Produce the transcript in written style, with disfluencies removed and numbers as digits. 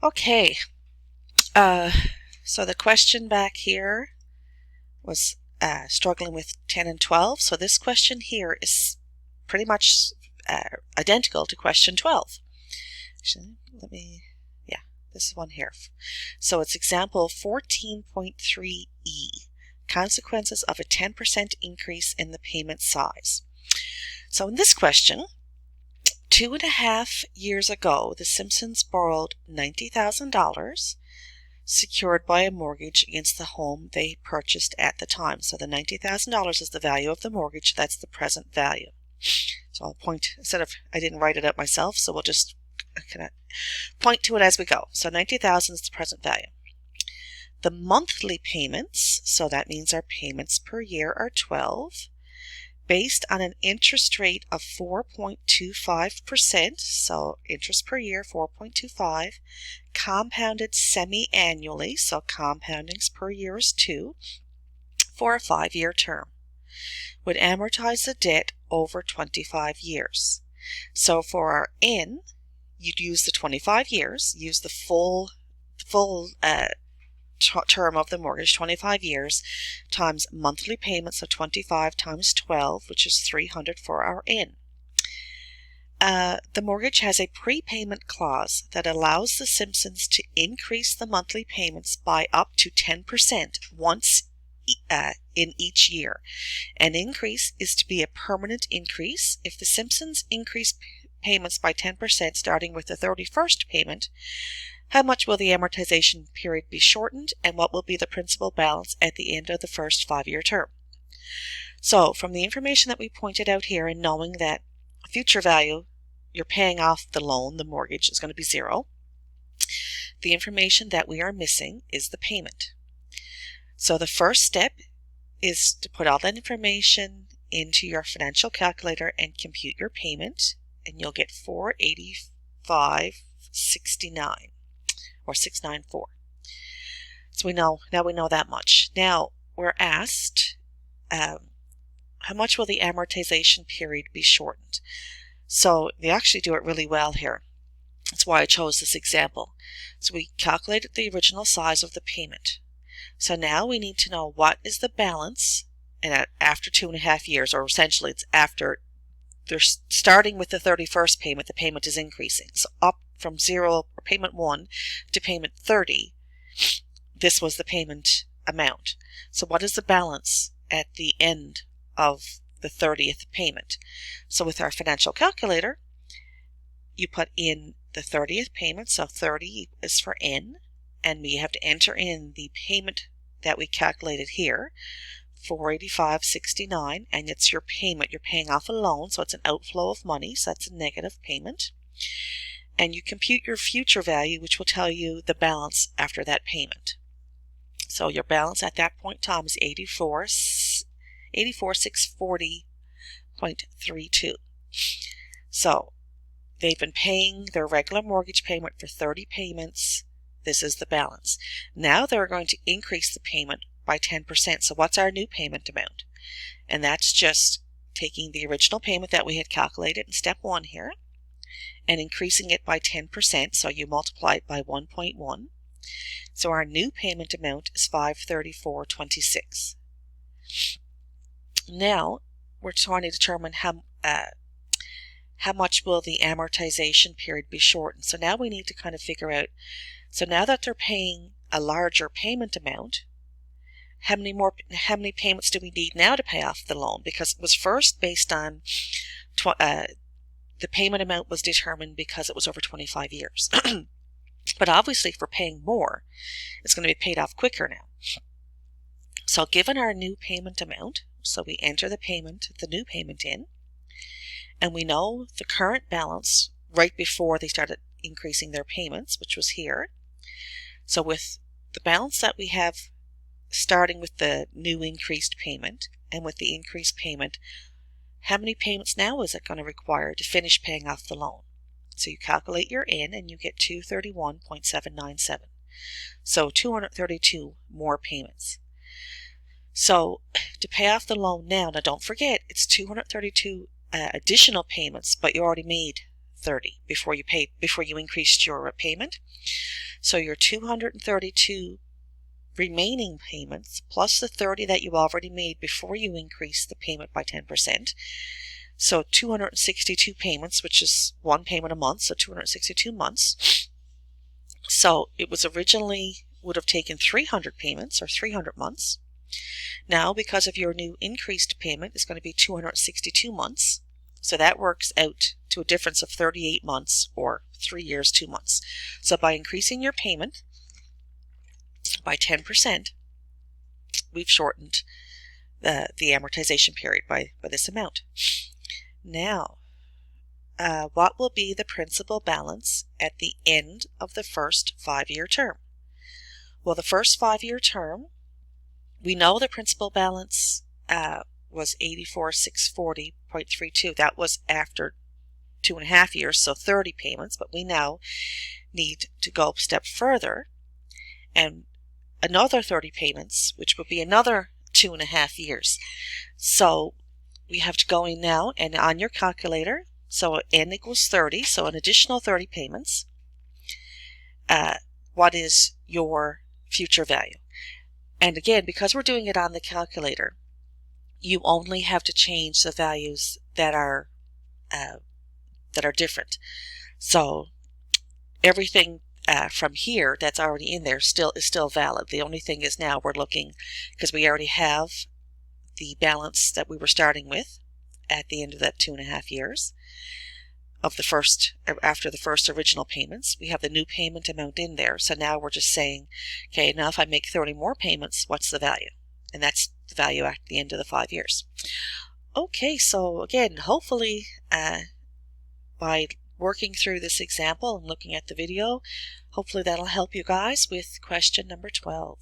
Okay, so the question back here was struggling with 10 and 12. So this question here is pretty much identical to question 12. Actually, this one here. So it's example 14.3e, consequences of a 10% increase in the payment size. So in this question, 2.5 years ago, the Simpsons borrowed $90,000 secured by a mortgage against the home they purchased at the time. So the $90,000 is the value of the mortgage. That's the present value. So I'll point, I didn't write it out myself, so we'll just kind of point to it as we go. So 90,000 is the present value. The monthly payments, so that means our payments per year are 12, based on an interest rate of 4.25%, so interest per year 4.25, compounded semi-annually, so compoundings per year is 2, for a 5-year term, would amortize the debt over 25 years. So for our N, you'd use the 25 years, use the full term of the mortgage, 25 years, times monthly payments of 25 times 12, which is 300 for our N. The mortgage has a prepayment clause that allows the Simpsons to increase the monthly payments by up to 10% once in each year. An increase is to be a permanent increase. If the Simpsons increase payments by 10% starting with the 31st payment, how much will the amortization period be shortened, and what will be the principal balance at the end of the first 5-year term? So from the information that we pointed out here, and knowing that future value, you're paying off the loan, the mortgage, is going to be 0, the information that we are missing is the payment. So the first step is to put all that information into your financial calculator and compute your payment, and you'll get $485.69. or 694. So now we know that much. Now we're asked how much will the amortization period be shortened? So they actually do it really well here. That's why I chose this example. So we calculated the original size of the payment. So now we need to know what is the balance, and after 2.5 years, or essentially it's after they're starting with the 31st payment, the payment is increasing. So up from 0, or payment 1, to payment 30, this was the payment amount. So what is the balance at the end of the 30th payment? So with our financial calculator, you put in the 30th payment, so 30 is for N, and we have to enter in the payment that we calculated here, $485.69, and it's your payment. You're paying off a loan, so it's an outflow of money, so that's a negative payment. And you compute your future value, which will tell you the balance after that payment. So your balance at that point in time is $84,640.32. So they've been paying their regular mortgage payment for 30 payments. This is the balance. Now they're going to increase the payment by 10%. So what's our new payment amount? And that's just taking the original payment that we had calculated in step 1 here and increasing it by 10%. So you multiply it by 1.1. So our new payment amount is $534.26. Now we're trying to determine how much will the amortization period be shortened. So now we need to kind of figure out, so now that they're paying a larger payment amount, how many payments do we need now to pay off the loan? Because it was first based on the payment amount was determined because it was over 25 years. But obviously if we're paying more, it's going to be paid off quicker now. So given our new payment amount, so we enter the new payment in, and we know the current balance right before they started increasing their payments, which was here. So with the balance that we have starting with the new increased payment and with the increased payment, how many payments now is it going to require to finish paying off the loan? So you calculate your N and you get 231.797. So 232 more payments. So to pay off the loan now don't forget it's 232 additional payments, but you already made 230 before you increased your payment. So your 232 remaining payments plus the 30 that you already made before you increased the payment by 10%. So 262 payments, which is one payment a month, so 262 months. So it was originally would have taken 300 payments or 300 months. Now, because of your new increased payment, it's going to be 262 months. So that works out to a difference of 38 months or 3 years, 2 months. So by increasing your payment by 10%, we've shortened the amortization period by this amount. Now, what will be the principal balance at the end of the first 5-year term? Well, the first 5-year term, we know the principal balance was 84,640.32. That was after 2.5 years, so 30 payments, but we now need to go a step further and another 30 payments, which would be another 2.5 years. So we have to go in now and on your calculator, so n equals 30, so an additional 30 payments. What is your future value? And again, because we're doing it on the calculator, you only have to change the values that are different. So everything from here that's already in there is still valid. The only thing is now we're looking, because we already have the balance that we were starting with at the end of that 2.5 years of the first, after the first original payments, we have the new payment amount in there. So now we're just saying, okay, now if I make 30 more payments, what's the value? And that's the value at the end of the 5 years. Okay, so again, hopefully by working through this example and looking at the video, hopefully that'll help you guys with question number 12.